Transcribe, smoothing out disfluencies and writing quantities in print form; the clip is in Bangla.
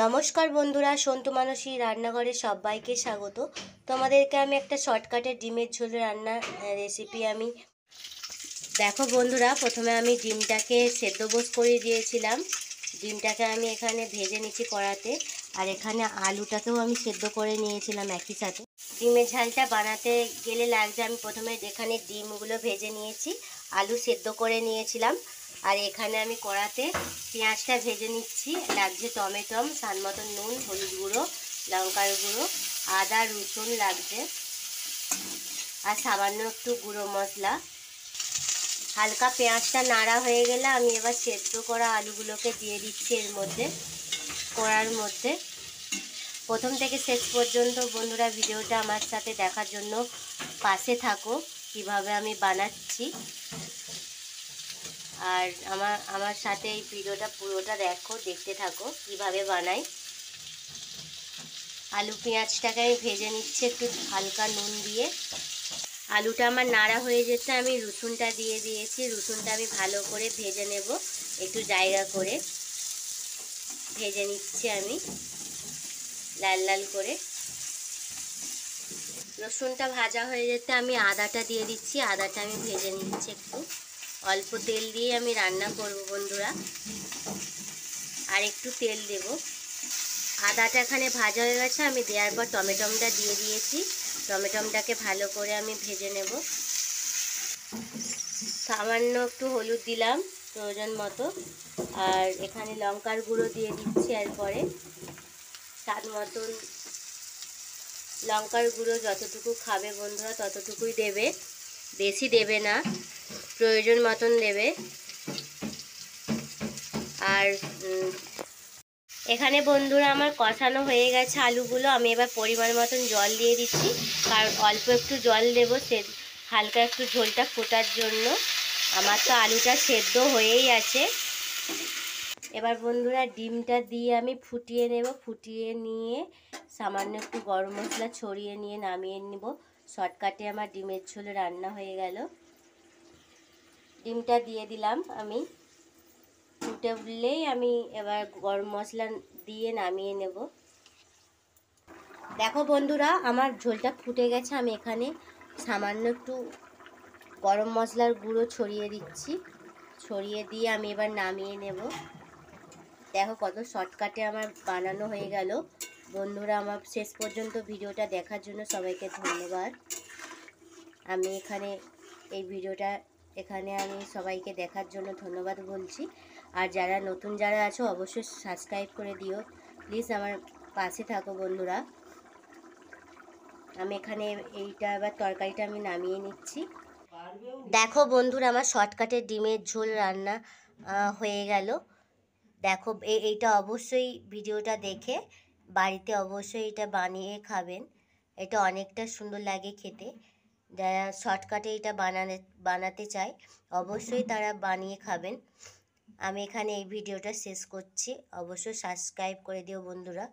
নমস্কার বন্ধুরা, সন্তু মানসী রান্নাঘরে সবাইকে স্বাগত। তোমাদেরকে আমি একটা শর্টকাটে ডিমের ঝোল রান্নার রেসিপি দেখো বন্ধুরা, প্রথমে আমি ডিমটাকে সেদ্ধ বোস করে দিয়েছিলাম। ডিমটাকে আমি এখানে ভেজে নিচ্ছি কড়াতে, আর এখানে আলুটাকেও আমি সেদ্ধ করে নিয়েছিলাম একই সাথে। ডিমের ঝালটা বানাতে গেলে লাগছে, আমি প্রথমে এখানে ডিমগুলো ভেজে নিয়েছি, আলু সেদ্ধ করে নিয়েছিলাম, আর এখানে আমি কড়াতে পেঁয়াজটা ভেজে নিচ্ছি। লাগছে টমেটো, স্বাদ মতো নুন, হলুদ গুঁড়ো, লঙ্কার গুঁড়ো, আদা রসুন লাগছে, আর সামান্য একটু গুঁড়ো মশলা। হালকা পেঁয়াজটা নাড়া হয়ে গেলে আমি এবার সেদ্ধ করা আলুগুলোকে দিয়ে দিচ্ছি এর মধ্যে, কড়ার মধ্যে। প্রথম থেকে শেষ পর্যন্ত বন্ধুরা ভিডিওটা আমার সাথে দেখার জন্য পাশে থাকো, কিভাবে আমি বানাচ্ছি। আর আমার সাথে এই ভিডিওটা পুরোটা দেখতে থাকো কিভাবে বানাই। আলু পেঁয়াজটাকে আমি ভেজে নিচ্ছি একটু হালকা নুন দিয়ে। আলুটা আমার নাড়া হয়ে যেতে আমি রসুনটা দিয়ে দিয়েছি। রসুনটা আমি ভালো করে ভেজে নেব, একটু জায়গা করে ভেজে নিচ্ছি আমি লাল লাল করে। রসুনটা ভাজা হয়ে যেতে আমি আদাটা দিয়ে দিচ্ছি। আদাটা আমি ভেজে নিচ্ছি একটু, অল্প তেল দিয়ে আমি রান্না করব বন্ধুরা, আর একটু তেল দেব। আদাটা এখানে ভাজা হয়ে গেছে, আমি দেওয়ার পর টমেটোটা দিয়ে দিয়েছি। টমেটোটাকে ভালো করে আমি ভেজে নেব। সামান্য একটু হলুদ দিলাম প্রয়োজন মতো, আর এখানে লঙ্কার গুঁড়ো দিয়ে দিচ্ছি। এরপরে স্বাদ মতন লঙ্কার গুঁড়ো যতটুকু খাবে বন্ধুরা ততটুকুই দেবে, বেশি দেবে না, প্রয়োজন মতন দেবে। আর এখানে বন্ধুরা আমার কষানো হয়ে গেছে আলুগুলো, আমি এবার পরিমাণ মতন জল দিয়ে দিচ্ছি, কারণ অল্প একটু জল দেবো হালকা একটু ঝোলটা ফোটার জন্য। আমার তো আলুটা সেদ্ধ হয়েই আছে। এবার বন্ধুরা ডিমটা দিয়ে আমি ফুটিয়ে নেব। ফুটিয়ে নিয়ে সামান্য একটু গরম মশলা ছড়িয়ে নিয়ে নামিয়ে নেব। শর্টকাটে আমার ডিমের ঝোল রান্না হয়ে গেল। ডিমটা দিয়ে দিলাম আমি, ফুটে উঠলেই আমি এবার গরম মশলা দিয়ে নামিয়ে নেব। দেখো বন্ধুরা আমার ঝোলটা ফুটে গেছে, আমি এখানে সামান্য একটু গরম মশলার গুঁড়ো ছড়িয়ে দিচ্ছি। ছড়িয়ে দিয়ে আমি এবার নামিয়ে নেব। দেখো কত শর্টকাটে আমার বানানো হয়ে গেল বন্ধুরা। আমার শেষ পর্যন্ত ভিডিওটা দেখার জন্য সবাইকে ধন্যবাদ। আমি এই ভিডিওটা আমি সবাইকে দেখার জন্য ধন্যবাদ বলছি। আর যারা নতুন যারা আছো অবশ্যই সাবস্ক্রাইব করে দিও প্লিজ, আমার পাশে থাকো বন্ধুরা। আমি এখানে এবার তরকারিটা আমি নামিয়ে নিচ্ছি। দেখো বন্ধুরা আমার শর্টকাটে ডিমের ঝোল রান্না হয়ে গেল। দেখো এইটা অবশ্যই ভিডিওটা দেখে বাড়িতে অবশ্যই এটা বানিয়ে খাবেন। এটা অনেকটা সুন্দর লাগে খেতে। যারা শর্টকাটে এটা বানাতে চায় অবশ্যই তারা বানিয়ে খাবেন। আমি এখানে এই ভিডিওটা শেষ করছি, অবশ্যই সাবস্ক্রাইব করে দিও বন্ধুরা।